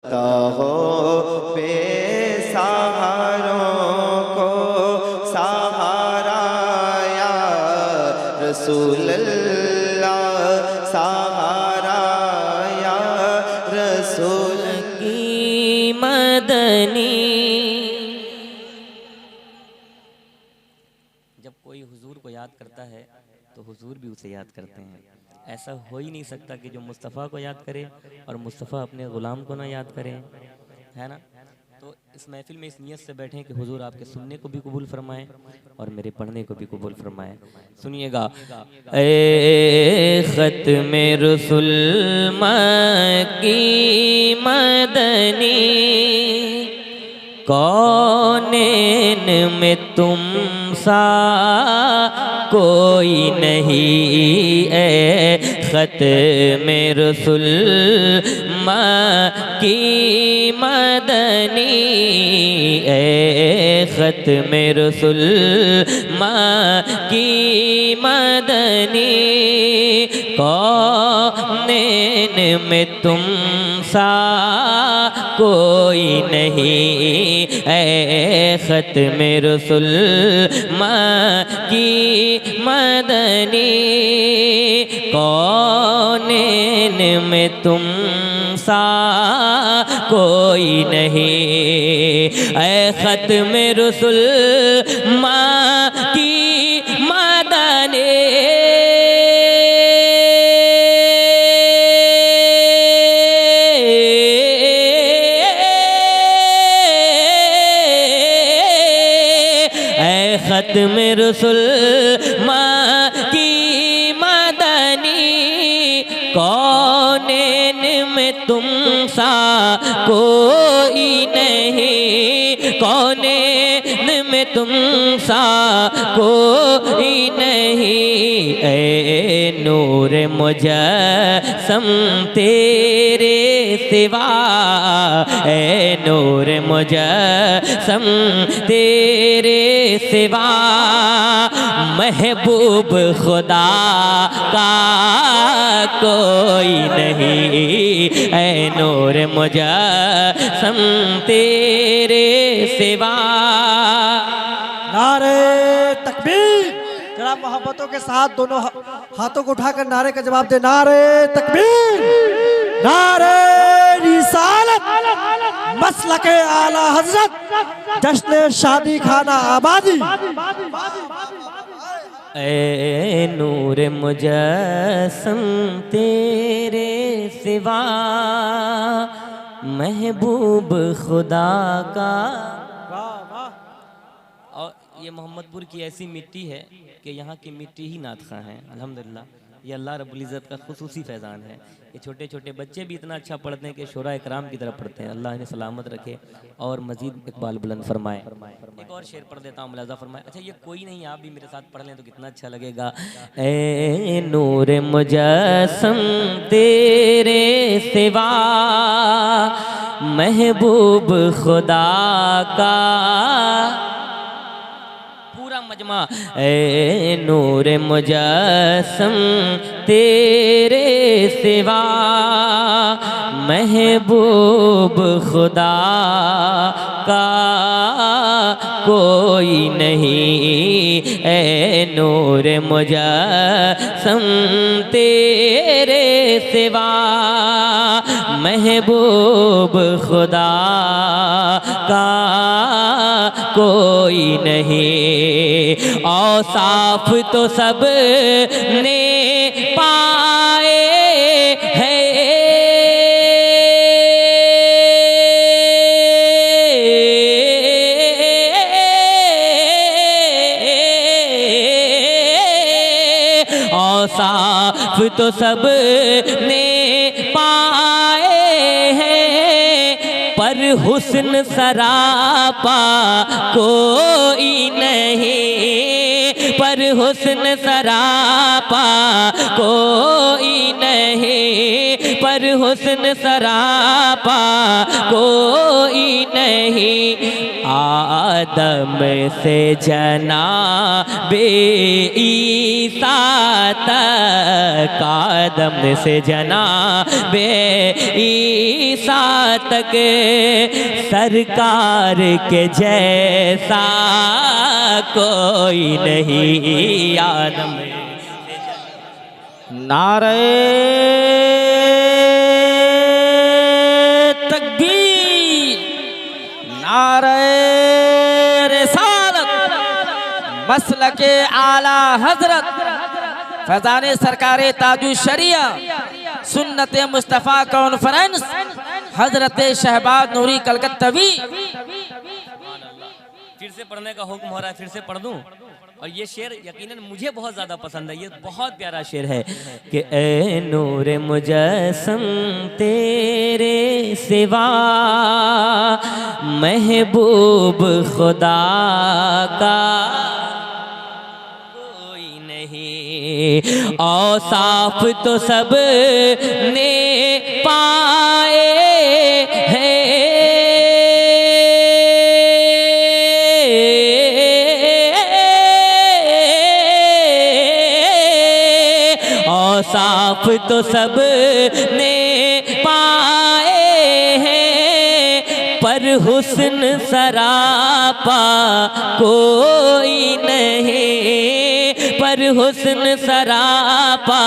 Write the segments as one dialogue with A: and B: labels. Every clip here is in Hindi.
A: हो बेसहारों को सहारा या रसूल अल्लाह, सहारा या रसूल
B: की मदनी। जब कोई हुजूर को याद करता है तो हुजूर भी उसे याद करते हैं। ऐसा हो ही नहीं सकता कि जो मुस्तफ़ा को याद करे और मुस्तफ़ा अपने ग़ुलाम को ना याद करे, है ना। तो इस महफिल में इस नियत से बैठे हैं कि हुजूर आपके सुनने को भी कबूल फरमाएं और मेरे पढ़ने को भी कबूल फरमाएं। सुनिएगा। ए ख़त्म रसूल की मदनी, कौनेन में तुम सा कोई नहीं। ए ख़त्म रसूल की मदनी, ए ख़त्म रसूल की मदनी, कौनेन में तुम सा कोई नहीं। ए ख़त्म रसूल की मदनी, कौनेन में तुम सा कोई नहीं। ए ख़त्म रसूल की मदनी, ख़त्म रसूल की मदनी, कौनेन में तुम सा कोई नहीं। कौनेन में तुम सा कोई नहीं। ए नूर मुजस्सम तेरे सिवा, ए नूर मुजस्सम तेरे सिवा, महबूब खुदा का कोई नहीं। ऐ नूर मुजस्सम तेरे सिवा।
C: नारे तकबीर। जरा मोहब्बतों के साथ दोनों हाथों को उठाकर नारे का जवाब दे। नारे तकबीर, नारे रिसालत, मसलके आला हजरत, जश्न शादी खाना आबादी।
B: ए नूर मुजस्सम तेरे सिवा, महबूब खुदा का। और ये मोहम्मदपुर की ऐसी मिट्टी है कि यहाँ की मिट्टी ही नात ख़ां है। अल्हम्दुलिल्लाह, ये अल्लाह रब्बुल इज़्ज़त का खुसूसी फैज़ान है। ये छोटे छोटे बच्चे भी इतना अच्छा पढ़ते हैं कि शोरा इकराम की तरह पढ़ते हैं। अल्लाह इन्हें सलामत रखे और मज़ीद इकबाल बुलंद फरमाए। एक और शेर पढ़ देता हूँ, मुलाज़ा फरमाए। अच्छा, ये कोई नहीं, आप भी मेरे साथ पढ़ लें तो कितना अच्छा लगेगा। ए नूर मुजस्सम तेरे सिवा, महबूब खुदा का। मजमा। ए नूर मुजस्सम तेरे सिवा, महबूब खुदा का कोई नहीं। ए नूर मुजस्सम तेरे सिवा, महबूब खुदा का कोई नहीं। औसाफ तो सब ने पाए हैं, औसाफ तो सब ने पाए हैं, पर हुस्न सरापा कोई नहीं। पर हुस्न सरापा कोई नहीं। पर हुस्न सरापा कोई नहीं। आदम से जनाबे ईसा तक, आदम से जनाबे ईसा तक सरकार के जैसा कोई नहीं। आदम
D: नारे तकबीर, नारे रिसालत, मसलके आला हजरत फैजान सरकार ताजु शरिया सुन्नत मुस्तफ़ा कॉन्फ्रेंस हजरत शहबाज नूरी कलकत्तवी।
B: फिर से पढ़ने का हुक्म हो रहा है, फिर से पढ़ दूं। और ये शेर यकीनन मुझे बहुत ज़्यादा पसंद है, ये बहुत प्यारा शेर है कि ए नूर मुजस्सम तेरे सिवा महबूब खुदा का कोई नहीं। औसाफ तो सब ने पाए हैं, औसाफ तो सब ने पाए हैं, पर हुस्न सरापा कोई नहीं, पर हुस्न सरापा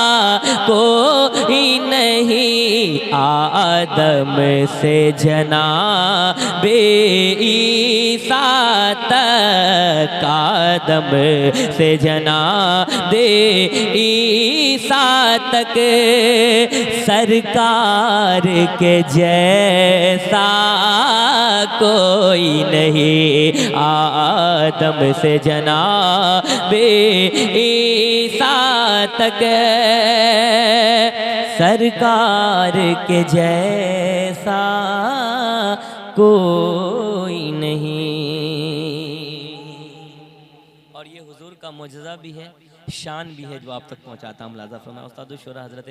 B: कोई नहीं। आदम से जनाबे ईसा तक, आदम से जनाबे ईसा तक सरकार के जैसा कोई नहीं। आदम से जनाबे ईसा तक सरकार के जैसा कोई नहीं। और ये हुजूर का मुजज़ा भी है, शान भी है जो आप तक पहुंचाता हूँ। मुलाज़ा फरमाए उस्ताद शुरा हज़रत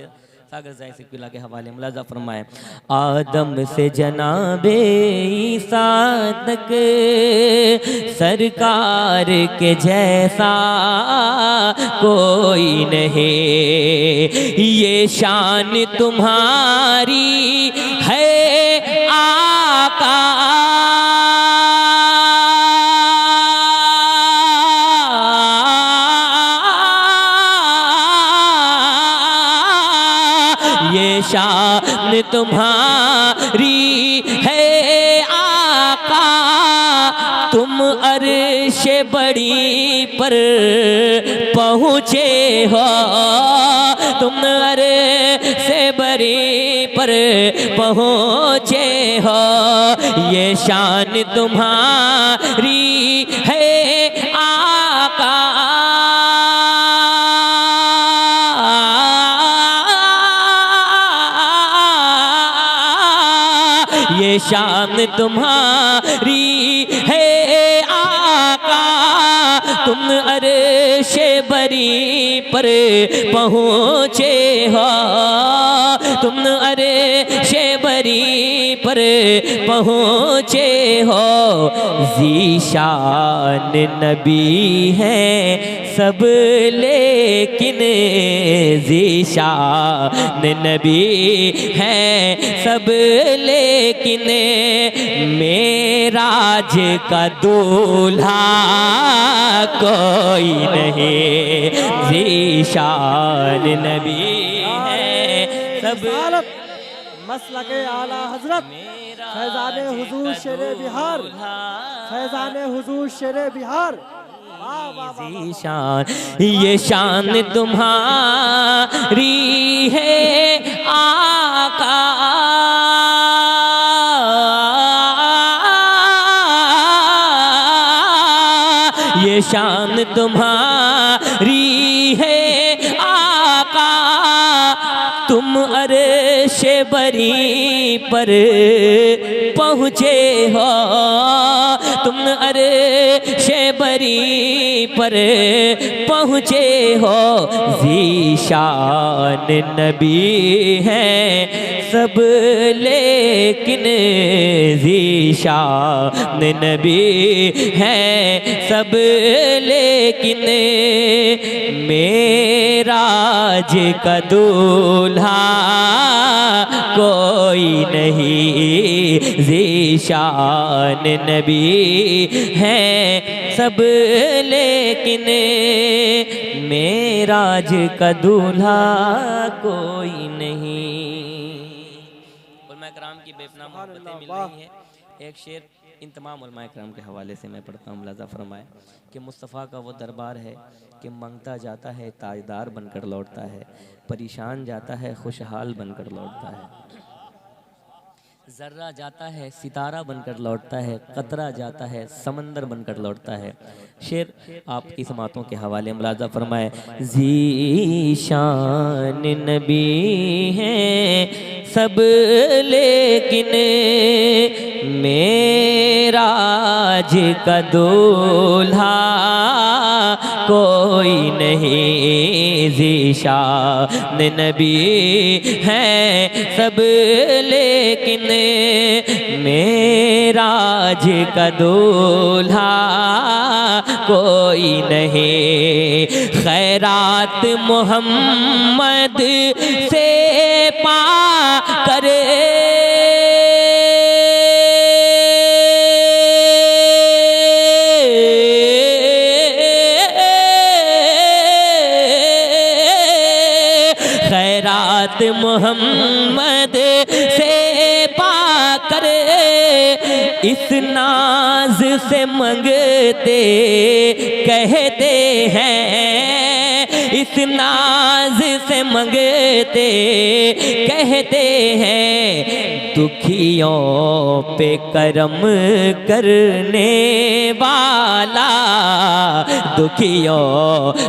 B: सागर ज़ाहिर सिक्किला के हवाले। मुलाज़ा फरमाए आदम से जनाबे ईसा तक सरकार के जैसा कोई नहीं। ये शान तुम्हारी है आका, ये शान तुम्हारी है आका, तुम अर्श बड़ी पर पहुँचे हो, तुम अर्श बड़ी पर पहुँचे हो। ये शान तुम्हारी है आका, ये शान तुम्हारी है आका, तुम अर्श बरी पर पहुँचे हो, तुम अर्श बरी पर पहुँचे हो। ज़ीशान नबी है सब लेकिन ज़ीशान नबी है सब लेकिन मेराज का दूल्हा कोई नहीं। ज़ीशान नबी है सब
C: मसलके आला हजरत फैजान हुजूर शेरे बिहार, फैजान हुजूर शेरे बिहार।
B: शान ये शान तुम्हारी है आका, ये शान तुम्हारी है आका, तुम अर्श बरी पर पहुँचे हो, तुम अर्श बरी पर पहुँचे हो। ज़ीशान नबी है सब लेकिन ज़ीशान नबी हैं सब लेकिन मेराज का दूल्हा कोई नहीं ज़ीशान नबी हैं सब लेकिन मेराज का दूल्हा कोई नहीं। उलमा कराम की बेपनाह मोहब्बतें मिल रही हैं। एक शेर इन तमाम उलमा कराम के हवाले से मैं पढ़ता हूँ। मुलाज़ा फरमाए कि मुस्तफ़ा का वो दरबार है कि मांगता जाता है ताजदार बनकर लौटता है, परेशान जाता है खुशहाल बनकर लौटता है, ज़र्रा जाता है सितारा बनकर लौटता है, कतरा जाता है समंदर बनकर लौटता है। शेर आपकी समातों के हवाले मुलाज़ा फरमाए। ज़ीशान नबी हैं सब लेकिन मेराज का दूल्हा कोई नहीं। ज़ीशान नबी हैं सब लेकिन मेराज का दूल्हा कोई नहीं। खैरात मोहम्मद से पा करे खैरात मोहम्मद से पाकर इस नाज से मंगते कहते हैं, इस नाज से मंगते कहते हैं, दुखियों पे करम करने वाला, दुखियों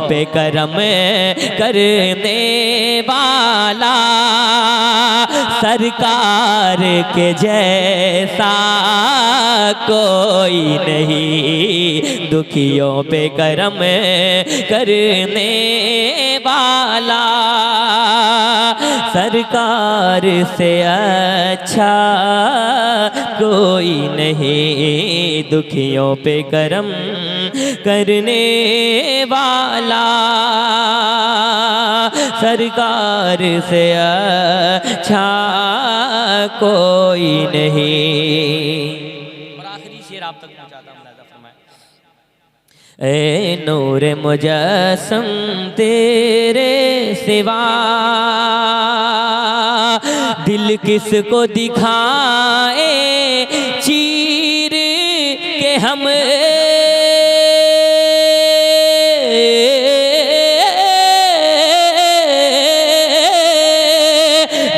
B: पे करम करने वाला, सरकार के जैसा कोई नहीं, दुखियों पे करम करने वाला, सरकार से अच्छा कोई नहीं, दुखियों पे करम करने वाला, सरकार से अच्छा कोई नहीं। और आखिरी शेर आप तक पहुंचाता हूं, मुलाज़ा फरमाए। ए नूर मुजस्सम तेरे सिवा दिल किसको दिखाए चीर के हम,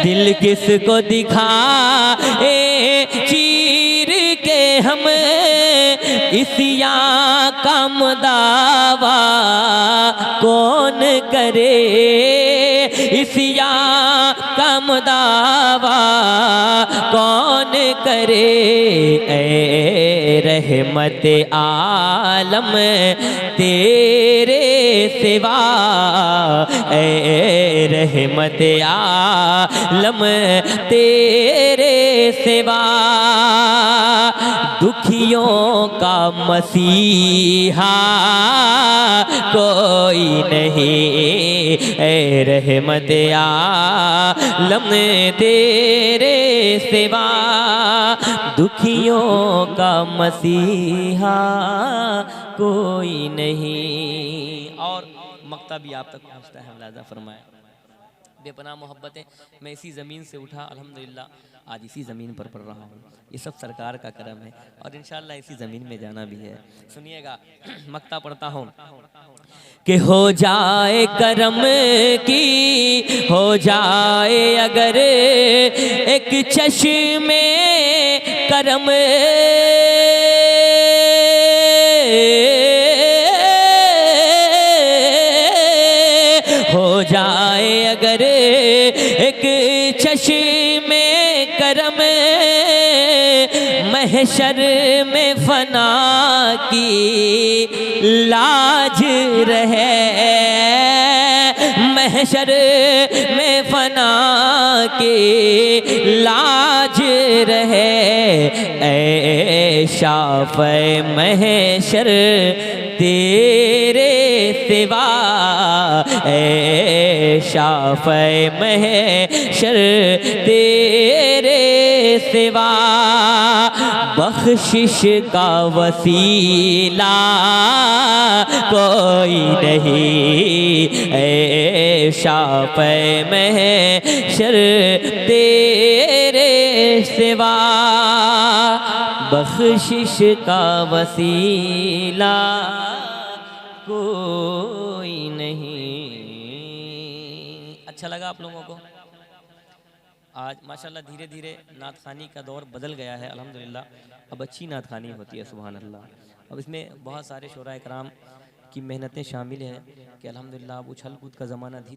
B: दिल किसको दिखाए चीर के हम, इसिया कम दावा कौन करे, इसिया कम दावा कौन करे। ए रहमत आलम तेरे सिवा, ए रहमत आलम तेरे सिवा, दुखियों का मसीहा कोई नहीं, ए रहमत आलम तेरे सिवा, दुखियों का मसीहा कोई नहीं। और मक्ता भी आप तक पहुँचता है, मुलाज़ा फरमाए। बेपनाह मोहब्बतें मैं इसी ज़मीन से उठा, अल्हम्दुलिल्लाह आज इसी ज़मीन पर पढ़ रहा हूँ, ये सब सरकार का करम है और इंशाअल्लाह इसी ज़मीन में जाना भी है। सुनिएगा, मक्ता पढ़ता हूँ कि हो जाए करम की, हो जाए अगर एक चश्मे करम, हो जाए अगर एक चश्मे करम, महशर में फना की लाज रहे, महशर में फना
D: के लाज रहे, ऐ शाफ़े महशर तेरे सिवा, ऐ शाफ़े महशर तेरे सिवा, बख्शिश का वसीला कोई नहीं, ऐ शाफ़े महशर तेरे सिवा, बख्शिश का वसीला कोई नहीं। अच्छा लगा आप लोगों को? आज माशाल्लाह धीरे धीरे नात खानी का दौर बदल गया है अल्हम्दुलिल्लाह। अब अच्छी नात खानी होती है सुभान अल्लाह। अब इसमें बहुत सारे शोरा इकराम की मेहनतें शामिल हैं कि अल्हम्दुलिल्लाह अब उछल कूद का ज़माना धीरे